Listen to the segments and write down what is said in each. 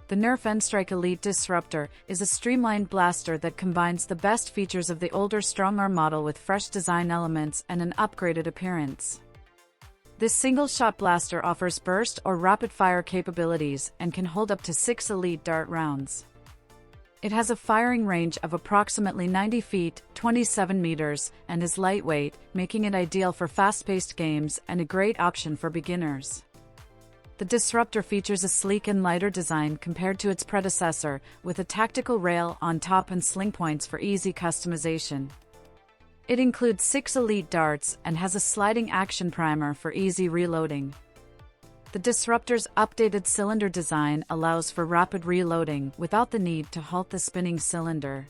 The Nerf N-Strike Elite Disruptor is a streamlined blaster that combines the best features of the older strong-arm model with fresh design elements and an upgraded appearance. This single-shot blaster offers burst or rapid-fire capabilities and can hold up to 6 elite dart rounds. It has a firing range of approximately 90 feet, 27 meters, and is lightweight, making it ideal for fast-paced games and a great option for beginners. The Disruptor features a sleek and lighter design compared to its predecessor, with a tactical rail on top and sling points for easy customization. It includes 6 elite darts and has a sliding action primer for easy reloading. The Disruptor's updated cylinder design allows for rapid reloading without the need to halt the spinning cylinder.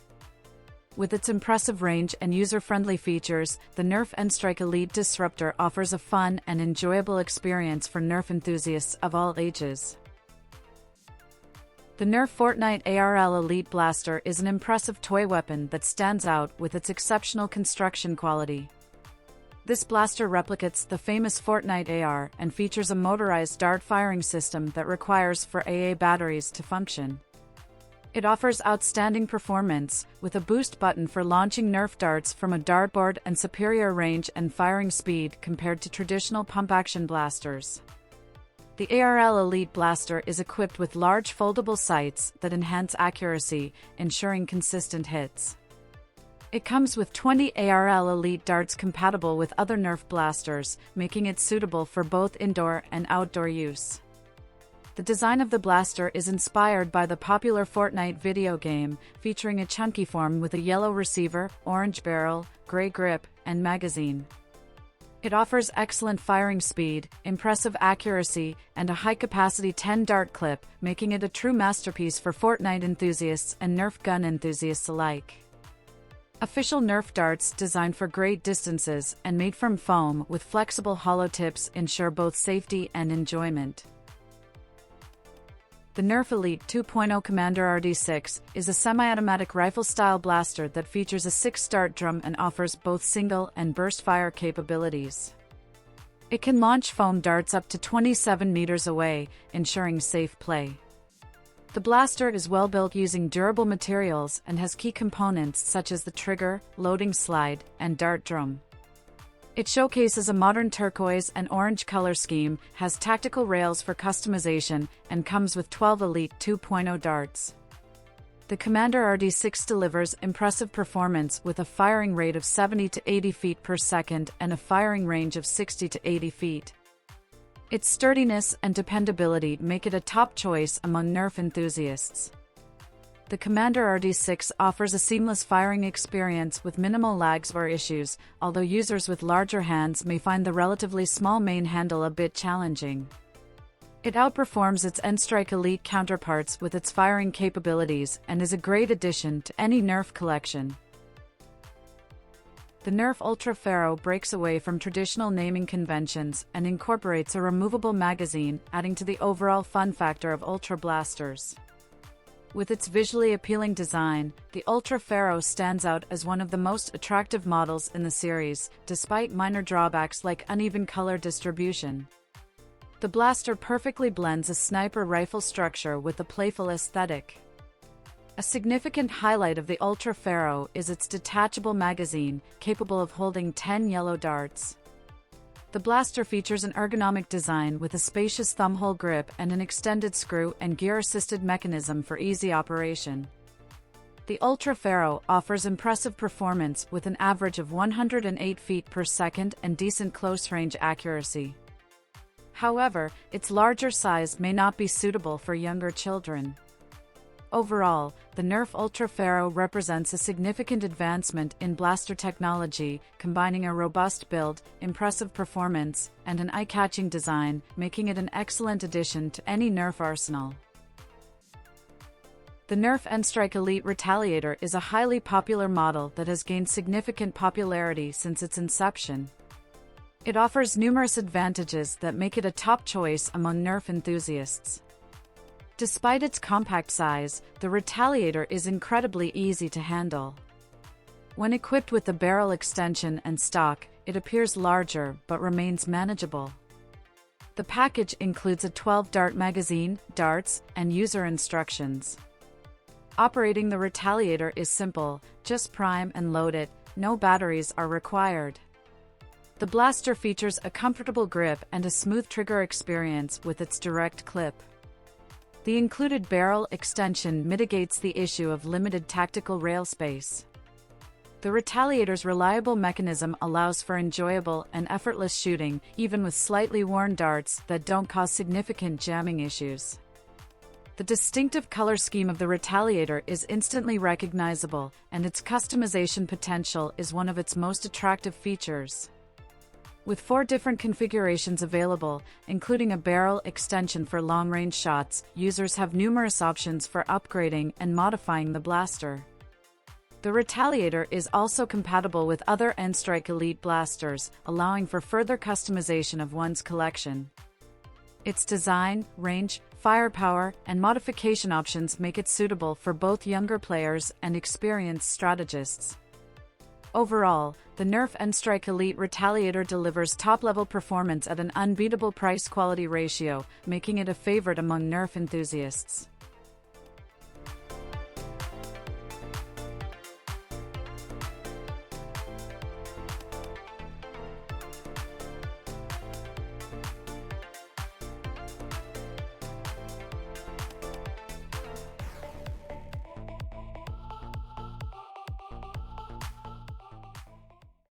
With its impressive range and user-friendly features, the Nerf N-Strike Elite Disruptor offers a fun and enjoyable experience for Nerf enthusiasts of all ages. The Nerf Fortnite ARL Elite Blaster is an impressive toy weapon that stands out with its exceptional construction quality. This blaster replicates the famous Fortnite AR and features a motorized dart firing system that requires 4 AA batteries to function. It offers outstanding performance, with a boost button for launching Nerf darts from a dartboard and superior range and firing speed compared to traditional pump-action blasters. The ARL Elite Blaster is equipped with large foldable sights that enhance accuracy, ensuring consistent hits. It comes with 20 ARL Elite darts compatible with other Nerf blasters, making it suitable for both indoor and outdoor use. The design of the blaster is inspired by the popular Fortnite video game, featuring a chunky form with a yellow receiver, orange barrel, gray grip, and magazine. It offers excellent firing speed, impressive accuracy, and a high-capacity 10-dart clip, making it a true masterpiece for Fortnite enthusiasts and Nerf gun enthusiasts alike. Official Nerf darts designed for great distances and made from foam with flexible hollow tips ensure both safety and enjoyment. The Nerf Elite 2.0 Commander RD6 is a semi-automatic rifle-style blaster that features a 6-dart drum and offers both single and burst fire capabilities. It can launch foam darts up to 27 meters away, ensuring safe play. The blaster is well built using durable materials and has key components such as the trigger, loading slide, and dart drum. It showcases a modern turquoise and orange color scheme, has tactical rails for customization, and comes with 12 Elite 2.0 darts. The Commander RD6 delivers impressive performance with a firing rate of 70 to 80 feet per second and a firing range of 60 to 80 feet. Its sturdiness and dependability make it a top choice among Nerf enthusiasts. The Commander RD6 offers a seamless firing experience with minimal lags or issues, although users with larger hands may find the relatively small main handle a bit challenging. It outperforms its N-Strike Elite counterparts with its firing capabilities and is a great addition to any Nerf collection. The Nerf Ultra Pharaoh breaks away from traditional naming conventions and incorporates a removable magazine, adding to the overall fun factor of Ultra blasters. With its visually appealing design, the Ultra Pharaoh stands out as one of the most attractive models in the series, despite minor drawbacks like uneven color distribution. The blaster perfectly blends a sniper rifle structure with a playful aesthetic. A significant highlight of the Ultra Pharaoh is its detachable magazine, capable of holding 10 yellow darts. The blaster features an ergonomic design with a spacious thumbhole grip and an extended screw and gear-assisted mechanism for easy operation. The Ultra Pharaoh offers impressive performance with an average of 108 feet per second and decent close-range accuracy. However, its larger size may not be suitable for younger children. Overall, the Nerf Ultra Pharaoh represents a significant advancement in blaster technology, combining a robust build, impressive performance, and an eye-catching design, making it an excellent addition to any Nerf arsenal. The Nerf N-Strike Elite Retaliator is a highly popular model that has gained significant popularity since its inception. It offers numerous advantages that make it a top choice among Nerf enthusiasts. Despite its compact size, the Retaliator is incredibly easy to handle. When equipped with the barrel extension and stock, it appears larger but remains manageable. The package includes a 12-dart magazine, darts, and user instructions. Operating the Retaliator is simple, just prime and load it, no batteries are required. The blaster features a comfortable grip and a smooth trigger experience with its direct clip. The included barrel extension mitigates the issue of limited tactical rail space. The Retaliator's reliable mechanism allows for enjoyable and effortless shooting, even with slightly worn darts that don't cause significant jamming issues. The distinctive color scheme of the Retaliator is instantly recognizable, and its customization potential is one of its most attractive features. With 4 different configurations available, including a barrel extension for long-range shots, users have numerous options for upgrading and modifying the blaster. The Retaliator is also compatible with other N-Strike Elite blasters, allowing for further customization of one's collection. Its design, range, firepower, and modification options make it suitable for both younger players and experienced strategists. Overall, the Nerf N-Strike Elite Retaliator delivers top-level performance at an unbeatable price-quality ratio, making it a favorite among Nerf enthusiasts.